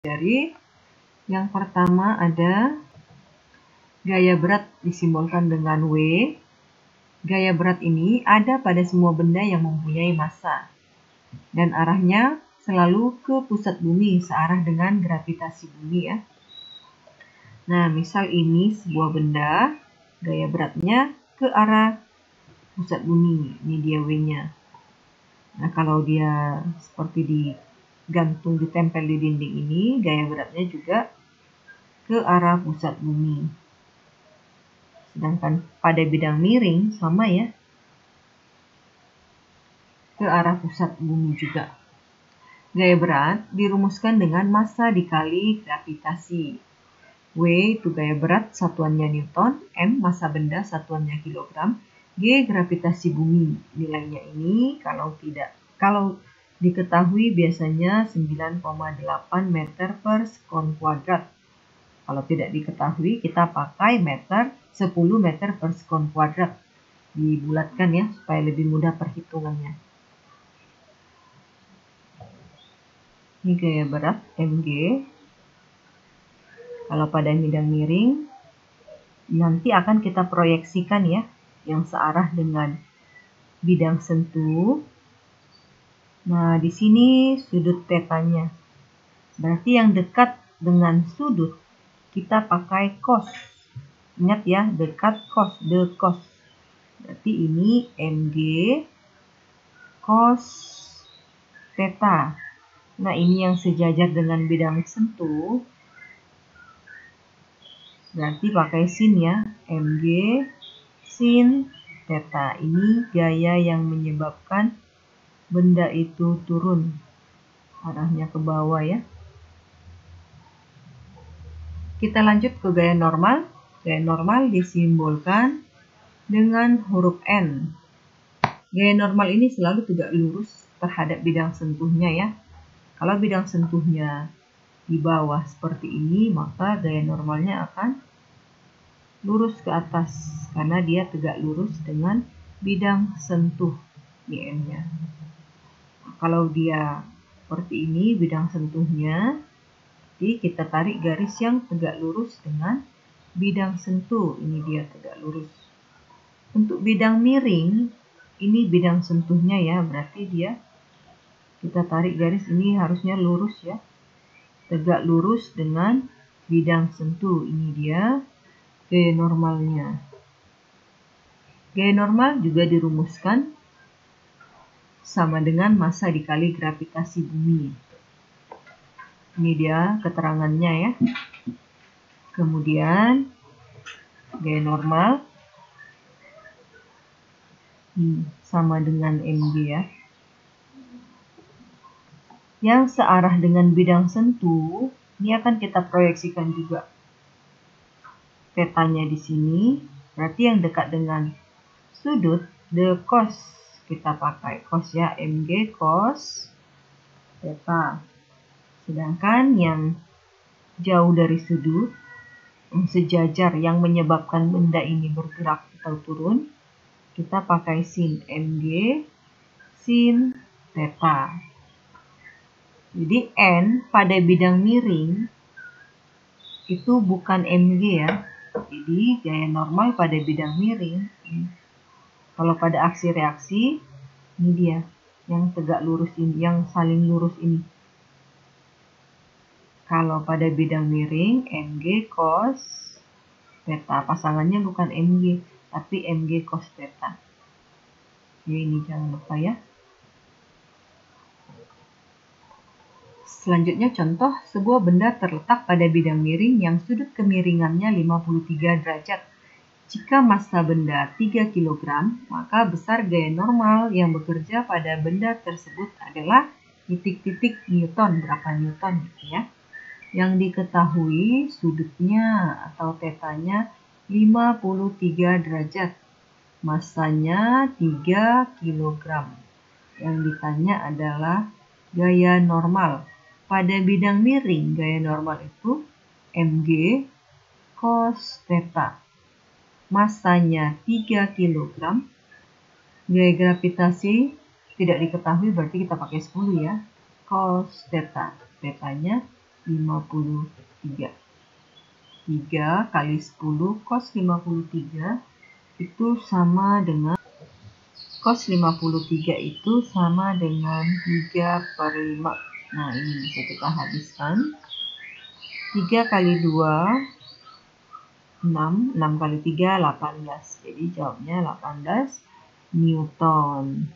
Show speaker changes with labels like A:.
A: Dari yang pertama ada gaya berat disimbolkan dengan W. Gaya berat ini ada pada semua benda yang mempunyai massa dan arahnya selalu ke pusat bumi searah dengan gravitasi bumi ya. Nah, misal ini sebuah benda, gaya beratnya ke arah pusat bumi. Ini dia W-nya. Nah, kalau dia seperti digantung, ditempel di dinding ini, gaya beratnya juga ke arah pusat bumi. Sedangkan pada bidang miring sama ya, ke arah pusat bumi juga. Gaya berat dirumuskan dengan massa dikali gravitasi. W itu gaya berat, satuannya Newton, M massa benda, satuannya kilogram, G gravitasi bumi. Nilainya ini kalau diketahui biasanya 9,8 meter per sekon kuadrat. Kalau tidak diketahui kita pakai meter, 10 meter per sekon kuadrat. Dibulatkan ya supaya lebih mudah perhitungannya. Ini gaya berat mg. Kalau pada bidang miring nanti akan kita proyeksikan ya yang searah dengan bidang sentuh. Nah, di sini sudut tetanya. Berarti yang dekat dengan sudut kita pakai cos. Ingat ya, dekat cos, de cos. Berarti ini mg cos theta. Nah, ini yang sejajar dengan bidang sentuh. Berarti pakai sin ya, mg sin theta. Ini gaya yang menyebabkan benda itu turun. Arahnya ke bawah ya. Kita lanjut ke gaya normal. Gaya normal disimbolkan dengan huruf N. Gaya normal ini selalu tegak lurus terhadap bidang sentuhnya ya. Kalau bidang sentuhnya di bawah seperti ini, maka gaya normalnya akan lurus ke atas karena dia tegak lurus dengan bidang sentuh di N-nya. Kalau dia seperti ini bidang sentuhnya, jadi kita tarik garis yang tegak lurus dengan bidang sentuh. Ini dia tegak lurus. Untuk bidang miring, ini bidang sentuhnya ya, berarti dia kita tarik garis ini harusnya lurus ya. Tegak lurus dengan bidang sentuh. Ini dia gaya normalnya. Gaya normal juga dirumuskan sama dengan massa dikali gravitasi bumi. Ini dia keterangannya ya. Kemudian gaya normal sama dengan mg ya. Yang searah dengan bidang sentuh, ini akan kita proyeksikan juga tetanya di sini. Berarti yang dekat dengan sudut, de cos, kita pakai cos ya, mg cos theta. Sedangkan yang jauh dari sudut, sejajar yang menyebabkan benda ini bergerak atau turun, kita pakai sin, mg sin theta. Jadi N pada bidang miring itu bukan mg ya. Jadi gaya normal pada bidang miring. Kalau pada aksi reaksi, ini dia yang tegak lurus ini, yang saling lurus ini. Kalau pada bidang miring, mg cos theta. Pasangannya bukan mg, tapi mg cos theta. Jadi ini jangan lupa ya. Selanjutnya contoh, sebuah benda terletak pada bidang miring yang sudut kemiringannya 53 derajat. Jika massa benda 3 kg, maka besar gaya normal yang bekerja pada benda tersebut adalah titik-titik Newton, berapa Newton gitu ya. Yang diketahui sudutnya atau tetanya 53 derajat. Massanya 3 kg. Yang ditanya adalah gaya normal. Pada bidang miring, gaya normal itu mg cos theta. Massanya 3 kg. Gaya gravitasi tidak diketahui, berarti kita pakai 10 ya. Cos theta. Tetanya 53. 3 kali 10 cos 53 itu sama dengan cos 53 itu sama dengan 3/5. Nah, ini bisa kita habiskan. 3 kali 2 6, 6 kali 3 18. Jadi jawabnya 18 Newton.